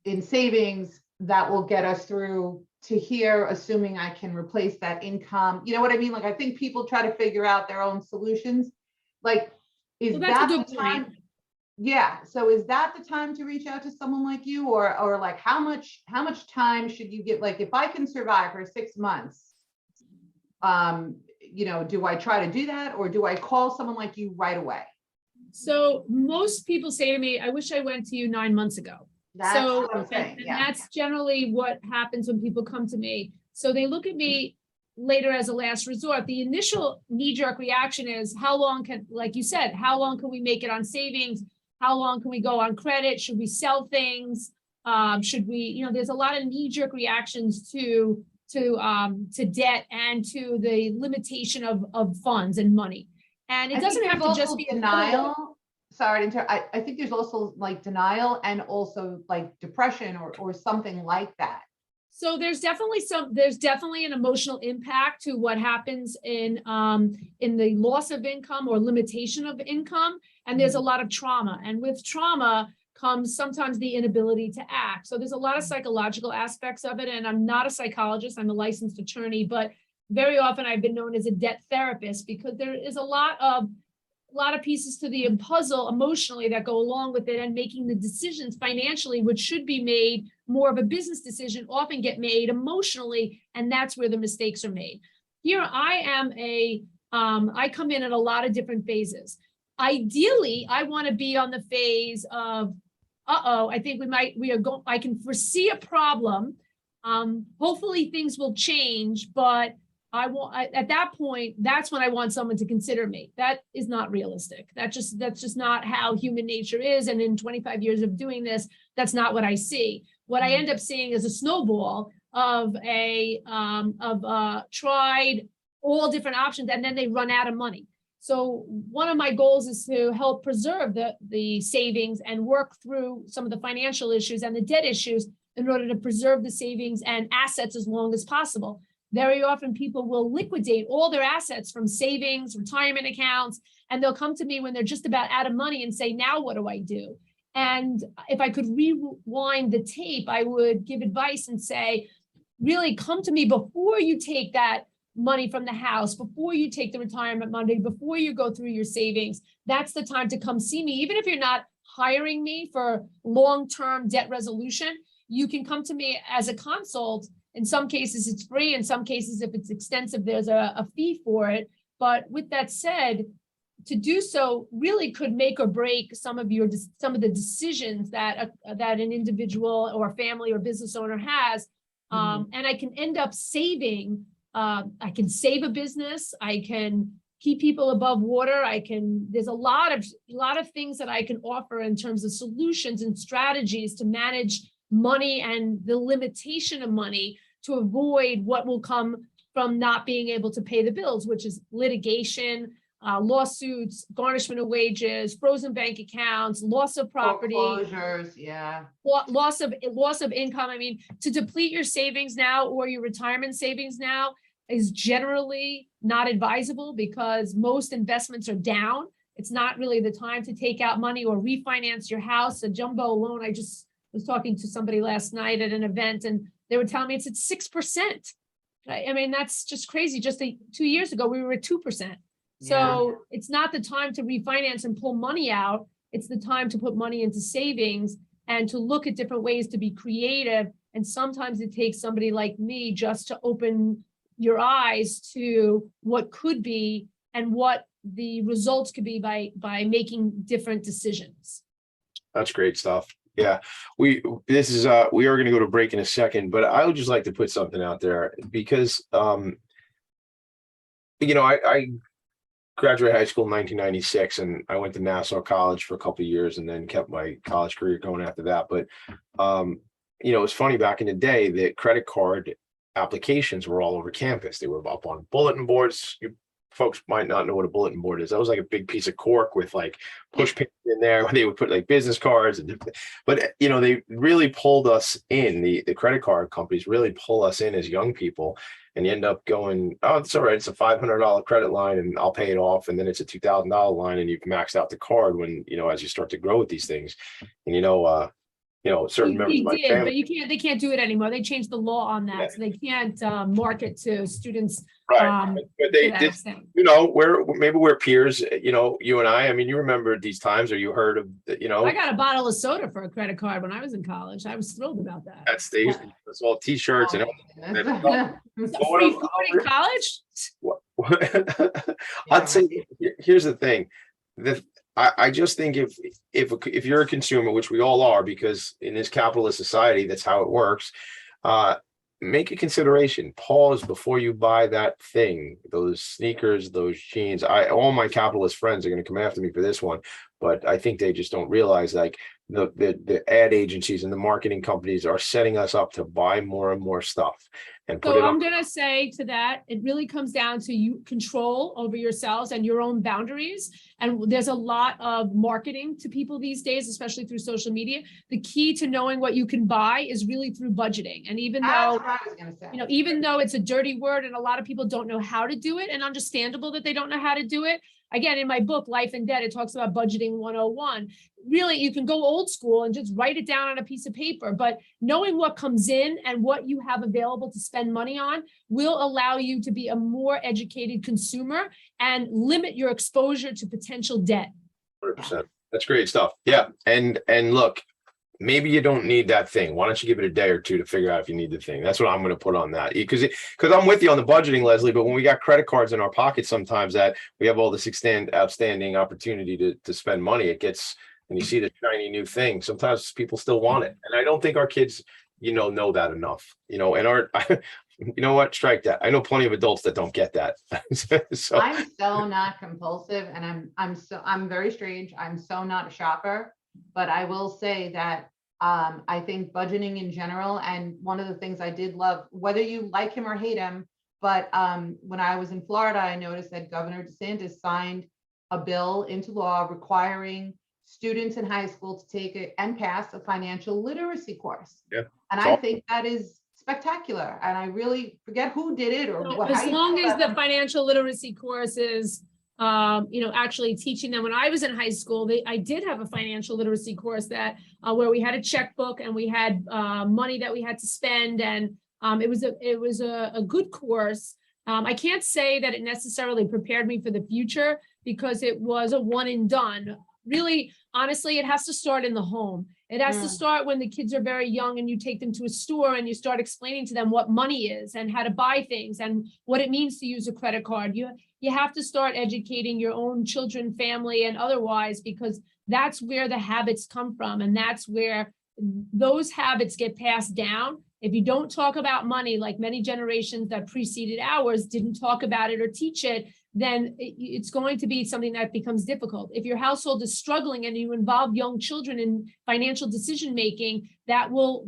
in savings that will get us through to here, assuming I can replace that income. You know what I mean? Like, I think people try to figure out their own solutions. Like, is Well, that's a that good the point. time? Yeah. So is that the time to reach out to someone like you, or like how much time should you give? Like, if I can survive for 6 months, do I try to do that, or do I call someone like you right away? So most people say to me, I wish I went to you 9 months ago. That's So, what I'm saying. and Yeah. that's generally what happens when people come to me. So they look at me later as a last resort. The initial knee-jerk reaction is, how long can, like you said, how long can we make it on savings? How long can we go on credit? Should we sell things? Should we, there's a lot of knee-jerk reactions to debt and to the limitation of funds and money. And it doesn't have to just be denial. Sorry to interrupt. I think there's also like denial and also like depression or something like that. So there's definitely an emotional impact to what happens in the loss of income or limitation of income. And there's a lot of trauma. And with trauma comes sometimes the inability to act. So there's a lot of psychological aspects of it. And I'm not a psychologist, I'm a licensed attorney, but very often I've been known as a debt therapist because there is a lot of pieces to the puzzle emotionally that go along with it, and making the decisions financially, which should be made more of a business decision, often get made emotionally, and that's where the mistakes are made. Here I am I come in at a lot of different phases. Ideally, I want to be on the phase of, I think I can foresee a problem. Hopefully things will change, but at that point, that's when I want someone to consider me. That is not realistic. That's just not how human nature is. And in 25 years of doing this, that's not what I see. What I end up seeing is a snowball of tried all different options, and then they run out of money. So one of my goals is to help preserve the savings and work through some of the financial issues and the debt issues in order to preserve the savings and assets as long as possible. Very often people will liquidate all their assets from savings, retirement accounts, and they'll come to me when they're just about out of money and say, now what do I do? And if I could rewind the tape, I would give advice and say, really come to me before you take that money from the house, before you take the retirement money, before you go through your savings. That's the time to come see me. Even if you're not hiring me for long-term debt resolution, you can come to me as a consult. In some cases, it's free. In some cases, if it's extensive, there's a fee for it. But with that said, to do so really could make or break some of the decisions that an individual or family or business owner has. And I can end up saving. I can save a business. I can keep people above water. There's a lot of things that I can offer in terms of solutions and strategies to manage money and the limitation of money, to avoid what will come from not being able to pay the bills, which is litigation, lawsuits, garnishment of wages, frozen bank accounts, loss of property, foreclosures, loss of income. I mean, to deplete your savings now or your retirement savings now is generally not advisable because most investments are down. It's not really the time to take out money or refinance your house. A jumbo loan, I just was talking to somebody last night at an event, and they were telling me it's at 6%. I mean, that's just crazy. Just 2 years ago, we were at 2%. So it's not the time to refinance and pull money out. It's the time to put money into savings and to look at different ways to be creative. And sometimes it takes somebody like me just to open your eyes to what could be and what the results could be by making different decisions. That's great stuff. Yeah, we are going to go to break in a second, but I would just like to put something out there because, I graduated high school in 1996 and I went to Nassau College for a couple of years and then kept my college career going after that. But, it was funny back in the day that credit card applications were all over campus. They were up on bulletin boards. Folks might not know what a bulletin board is. That was like a big piece of cork with like push pins in there where they would put like business cards but they really pulled us in. The credit card companies really pull us in as young people, and you end up going, oh, it's all right, it's a $500 credit line and I'll pay it off, and then it's a $2,000 line and you've maxed out the card when as you start to grow with these things. And certain members He of my did, family. but they can't do it anymore. They changed the law on that, Yeah. so they can't market to students. Right. But they to that did, extent. we're peers, you and I mean, you remember these times, or you heard of, I got a bottle of soda for a credit card when I was in college. I was thrilled about that. that stage, it's all t-shirts and So free food in college? I'd say, here's the thing, I just think if you're a consumer, which we all are, because in this capitalist society, that's how it works, make a consideration. Pause before you buy that thing, those sneakers, those jeans. All my capitalist friends are going to come after me for this one, but I think they just don't realize, like, the ad agencies and the marketing companies are setting us up to buy more and more stuff and put So it I'm on. gonna say to that, it really comes down to you control over yourselves and your own boundaries. And there's a lot of marketing to people these days, especially through social media. The key to knowing what you can buy is really through budgeting. And even That's though, what I was gonna say. even though it's a dirty word and a lot of people don't know how to do it, and understandable that they don't know how to do it. Again, in my book, Life and Debt, it talks about budgeting 101. Really, you can go old school and just write it down on a piece of paper, but knowing what comes in and what you have available to spend money on will allow you to be a more educated consumer and limit your exposure to potential debt. 100%. That's great stuff. Yeah. And look, maybe you don't need that thing. Why don't you give it a day or two to figure out if you need the thing? That's what I'm going to put on that. Because I'm with you on the budgeting, Leslie, but when we got credit cards in our pockets, sometimes that we have all this outstanding opportunity to spend money, it gets, and you see the shiny new thing, sometimes people still want it. And I don't think our kids, know that enough, and you know what? Strike that. I know plenty of adults that don't get that. So I'm so not compulsive, and I'm very strange. I'm so not a shopper, but I will say that I think budgeting in general, and one of the things I did love, whether you like him or hate him, but when I was in Florida, I noticed that Governor DeSantis signed a bill into law requiring students in high school to take and pass a financial literacy course. Yeah. And I think that is spectacular. And I really forget who did it or So what. as long as the financial literacy course is, actually teaching them. When I was in high school, I did have a financial literacy course that where we had a checkbook and we had money that we had to spend, and it was a good course. I can't say that it necessarily prepared me for the future because it was a one and done. Really, honestly, it has to start in the home. It has to start when the kids are very young and you take them to a store and you start explaining to them what money is and how to buy things and what it means to use a credit card. You have to start educating your own children, family, and otherwise, because that's where the habits come from. And that's where those habits get passed down. If you don't talk about money, like many generations that preceded ours didn't talk about it or teach it, then it's going to be something that becomes difficult. If your household is struggling and you involve young children in financial decision-making, that will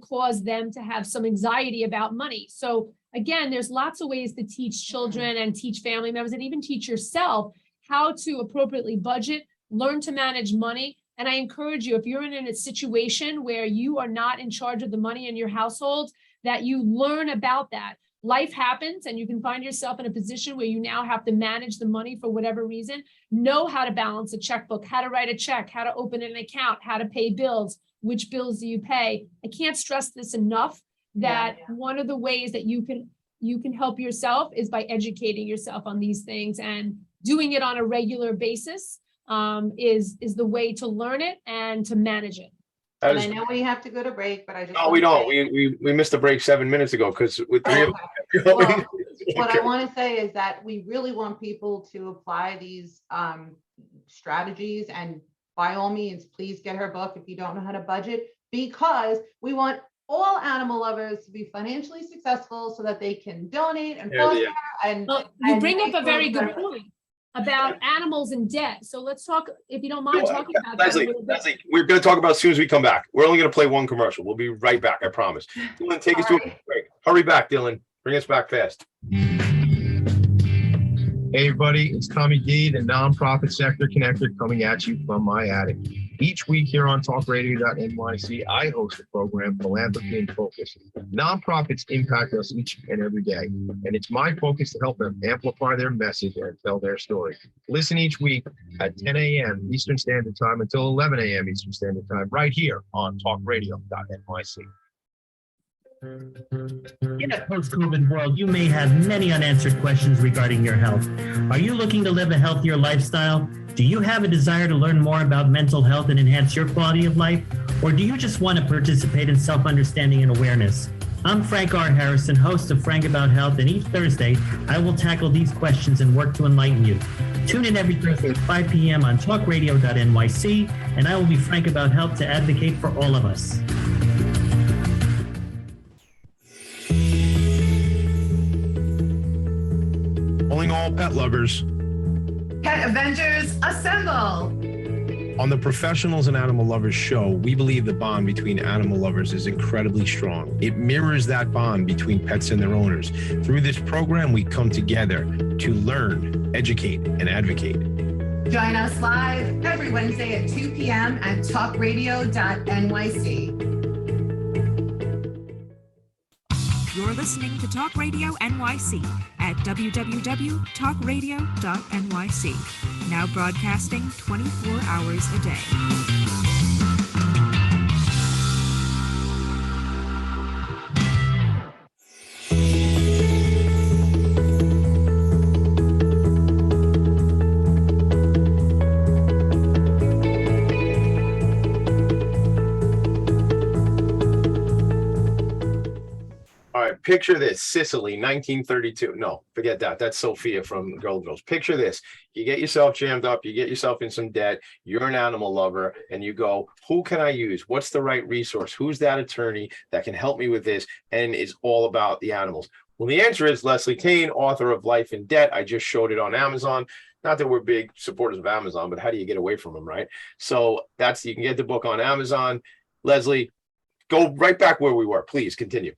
cause them to have some anxiety about money. So again, there's lots of ways to teach children and teach family members and even teach yourself how to appropriately budget, learn to manage money. And I encourage you, if you're in a situation where you are not in charge of the money in your household, that you learn about that. Life happens and you can find yourself in a position where you now have to manage the money for whatever reason. Know how to balance a checkbook, how to write a check, how to open an account, how to pay bills, which bills do you pay. I can't stress this enough that one of the ways that you can help yourself is by educating yourself on these things, and doing it on a regular basis is the way to learn it and to manage it. And I know we have to go to break, but I just. No, we don't. We missed the break 7 minutes ago because with three of Well, what I want to say is that we really want people to apply these strategies, and by all means, please get her book if you don't know how to budget, because we want all animal lovers to be financially successful so that they can donate and foster and. You bring up a very good point about animals and debt. So let's talk, if you don't mind, talking about that a little bit. Leslie, we're going to talk about as soon as we come back. We're only going to play one commercial. We'll be right back, I promise. Dylan, take us to a break. Hurry back, Dylan. Bring us back fast. Hey everybody, it's Tommy D, the nonprofit sector connector, coming at you from my attic. Each week here on talkradio.nyc, I host a program, Philanthropy in Focus. Nonprofits impact us each and every day, and it's my focus to help them amplify their message and tell their story. Listen each week at 10 a.m. Eastern Standard Time until 11 a.m. Eastern Standard Time, right here on talkradio.nyc. In a post-COVID world, you may have many unanswered questions regarding your health. Are you looking to live a healthier lifestyle? Do you have a desire to learn more about mental health and enhance your quality of life? Or do you just want to participate in self-understanding and awareness? I'm Frank R. Harrison, host of Frank About Health, and each Thursday, I will tackle these questions and work to enlighten you. Tune in every Thursday at 5 p.m. on talkradio.nyc, and I will be frank about health to advocate for all of us. Calling all pet lovers. Pet Avengers, assemble! On the Professionals and Animal Lovers show, we believe the bond between animal lovers is incredibly strong. It mirrors that bond between pets and their owners. Through this program, we come together to learn, educate, and advocate. Join us live every Wednesday at 2 p.m. at talkradio.nyc. You're listening to Talk Radio NYC at www.talkradio.nyc. Now broadcasting 24 hours a day. All right, picture this, Sicily, 1932. No, forget that. That's Sophia from Girl Girls. Picture this. You get yourself jammed up, you get yourself in some debt, you're an animal lover, and you go, who can I use? What's the right resource? Who's that attorney that can help me with this? And it's all about the animals. Well, the answer is Leslie Tayne, author of Life in Debt. I just showed it on Amazon. Not that we're big supporters of Amazon, but how do you get away from them, right? So you can get the book on Amazon. Leslie, go right back where we were. Please continue.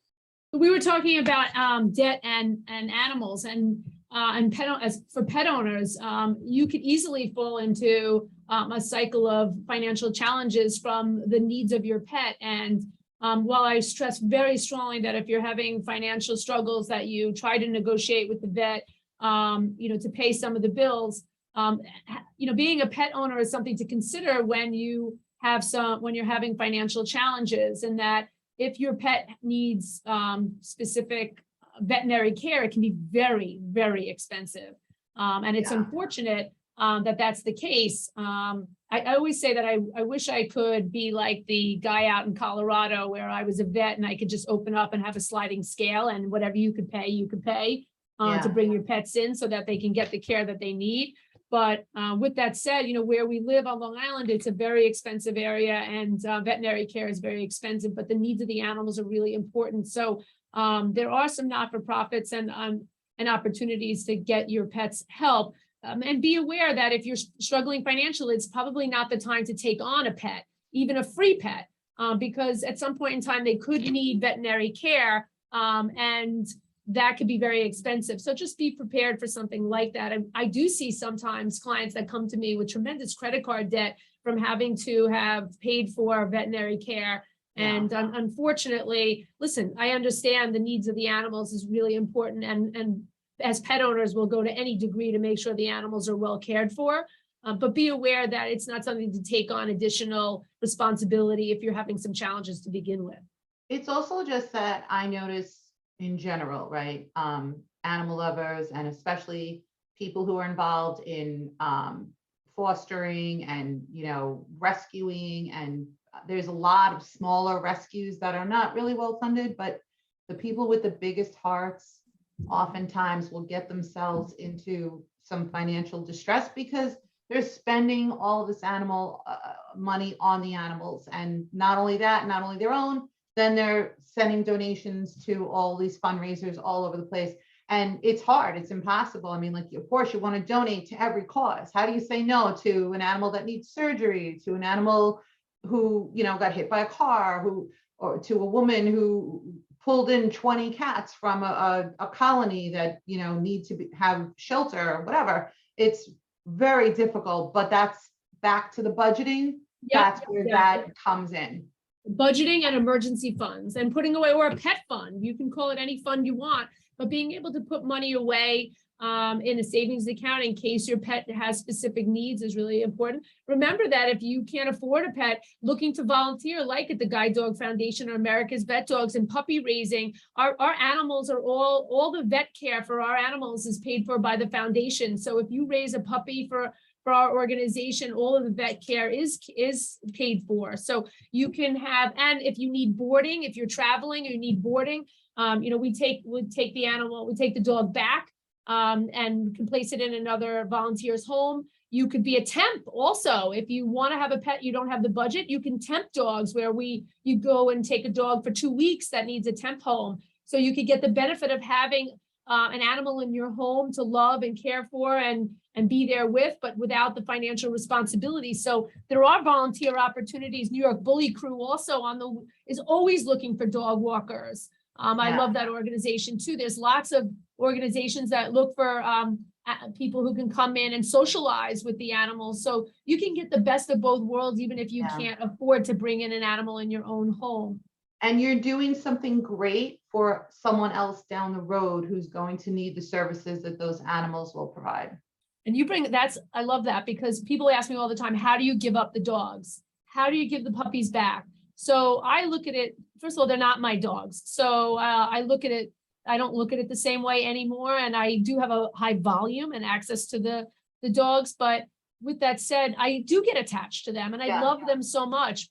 We were talking about debt and animals and for pet owners, you could easily fall into a cycle of financial challenges from the needs of your pet. And while I stress very strongly that if you're having financial struggles, that you try to negotiate with the vet, to pay some of the bills, being a pet owner is something to consider when you're having financial challenges, and that if your pet needs specific veterinary care, it can be very, very expensive. And it's unfortunate that that's the case. I always say that I wish I could be like the guy out in Colorado where I was a vet and I could just open up and have a sliding scale, and whatever you could pay to bring your pets in so that they can get the care that they need. But with that said, where we live on Long Island, it's a very expensive area, and veterinary care is very expensive, but the needs of the animals are really important. So there are some not-for-profits and opportunities to get your pets help. And be aware that if you're struggling financially, it's probably not the time to take on a pet, even a free pet, because at some point in time, they could need veterinary care, and that could be very expensive. So just be prepared for something like that. And I do see sometimes clients that come to me with tremendous credit card debt from having to have paid for veterinary care. And unfortunately, listen, I understand the needs of the animals is really important. And as pet owners, we'll go to any degree to make sure the animals are well cared for. But be aware that it's not something to take on additional responsibility if you're having some challenges to begin with. It's also just that I notice in general, right? Animal lovers, and especially people who are involved in fostering and, rescuing. And there's a lot of smaller rescues that are not really well funded, but the people with the biggest hearts oftentimes will get themselves into some financial distress because they're spending all this animal money on the animals. And not only that, not only their own, then they're sending donations to all these fundraisers all over the place. And it's hard, it's impossible. I mean, of course you want to donate to every cause. How do you say no to an animal that needs surgery, to an animal who, got hit by a car, or to a woman who pulled in 20 cats from a colony that, need to have shelter or whatever? It's very difficult, but that's back to the budgeting. that's where that comes in. Budgeting and emergency funds and putting away, or a pet fund. You can call it any fund you want, but being able to put money away in a savings account in case your pet has specific needs is really important. Remember that if you can't afford a pet, looking to volunteer, like at the Guide Dog Foundation or America's Vet Dogs and puppy raising, our animals are all the vet care for our animals is paid for by the foundation. So if you raise a puppy for our organization, all of the vet care is paid for. So you can have, and if you need boarding, if you're traveling, you need boarding, we take the dog back and can place it in another volunteer's home. You could be a temp also. If you want to have a pet, you don't have the budget, you can temp dogs where you go and take a dog for 2 weeks that needs a temp home. So you could get the benefit of having an animal in your home to love and care for and be there with, but without the financial responsibility. So there are volunteer opportunities. New York Bully Crew also is always looking for dog walkers. I love that organization too. There's lots of organizations that look for people who can come in and socialize with the animals. So you can get the best of both worlds, even if you can't afford to bring in an animal in your own home. And you're doing something great for someone else down the road who's going to need the services that those animals will provide. And I love that, because people ask me all the time, how do you give up the dogs? How do you give the puppies back? So I look at it, first of all, they're not my dogs. So I don't look at it the same way anymore. And I do have a high volume and access to the dogs. But with that said, I do get attached to them and I love them so much,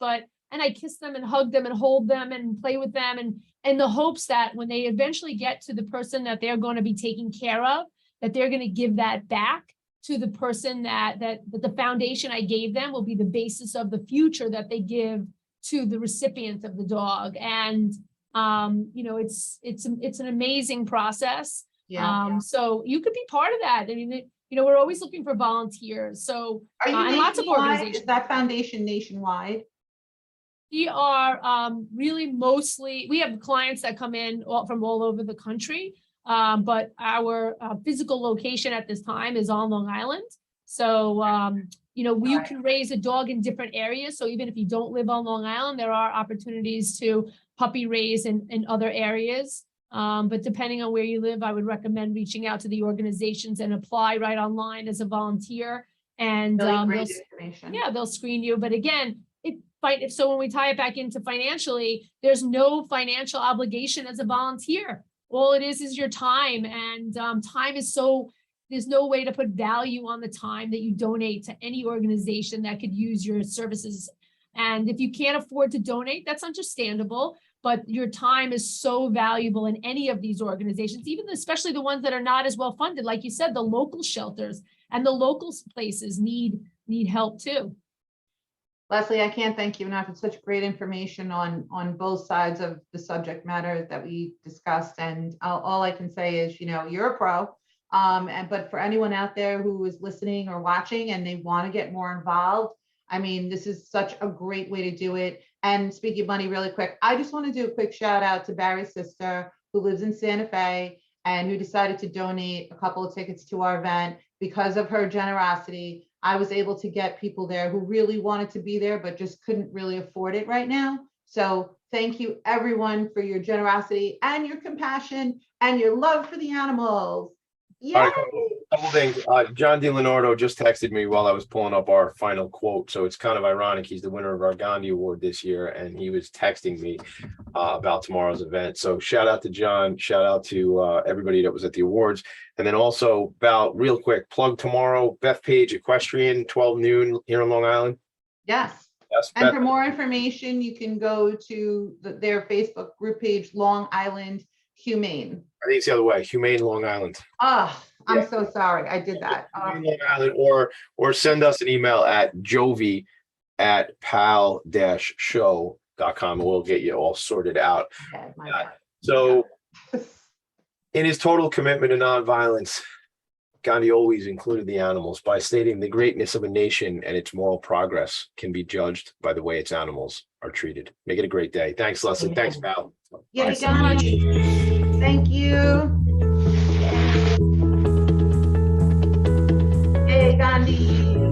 and I kiss them and hug them and hold them and play with them. And in the hopes that when they eventually get to the person that they're going to be taking care of, that they're going to give that back to the person that the foundation I gave them will be the basis of the future that they give to the recipient of the dog. And it's an amazing process. So you could be part of that. I mean, we're always looking for volunteers. So are you and lots of organizations. Is that foundation nationwide? We are really mostly, we have clients that come in from all over the country, but our physical location at this time is on Long Island. So, you can raise a dog in different areas. So even if you don't live on Long Island, there are opportunities to puppy raise in other areas. But depending on where you live, I would recommend reaching out to the organizations and apply right online as a volunteer. And they'll screen you. But again, so when we tie it back into financially, there's no financial obligation as a volunteer. All it is your time, and time is there's no way to put value on the time that you donate to any organization that could use your services. And if you can't afford to donate, that's understandable, but your time is so valuable in any of these organizations, especially the ones that are not as well funded. Like you said, the local shelters and the local places need help too. Leslie, I can't thank you enough. It's such great information on both sides of the subject matter that we discussed. And all I can say is, you're a pro. But for anyone out there who is listening or watching and they want to get more involved, I mean, this is such a great way to do it. And speaking of money, really quick, I just want to do a quick shout out to Barry's sister who lives in Santa Fe and who decided to donate a couple of tickets to our event. Because of her generosity, I was able to get people there who really wanted to be there, but just couldn't really afford it right now. So thank you everyone for your generosity and your compassion and your love for the animals. Yay! All right, couple things. John DiLeonardo just texted me while I was pulling up our final quote. So it's kind of ironic. He's the winner of our Gandhi Award this year, and he was texting me about tomorrow's event. So shout out to John. Shout out to everybody that was at the awards. And then also, about real quick, plug tomorrow, Bethpage Equestrian, 12 noon here in Long Island. Yes. Yes, and for more information, you can go to their Facebook group page, Long Island Humane. I think it's the other way, Humane Long Island. Oh, I'm so sorry. I did that. Long Island, or send us an email at jovi@pal-show.com and we'll get you all sorted out. So in his total commitment to nonviolence, Gandhi always included the animals by stating the greatness of a nation and its moral progress can be judged by the way its animals are treated. Make it a great day. Thanks, Leslie. Thanks, P.A.L. Yeah, thank you. Hey, Gandhi.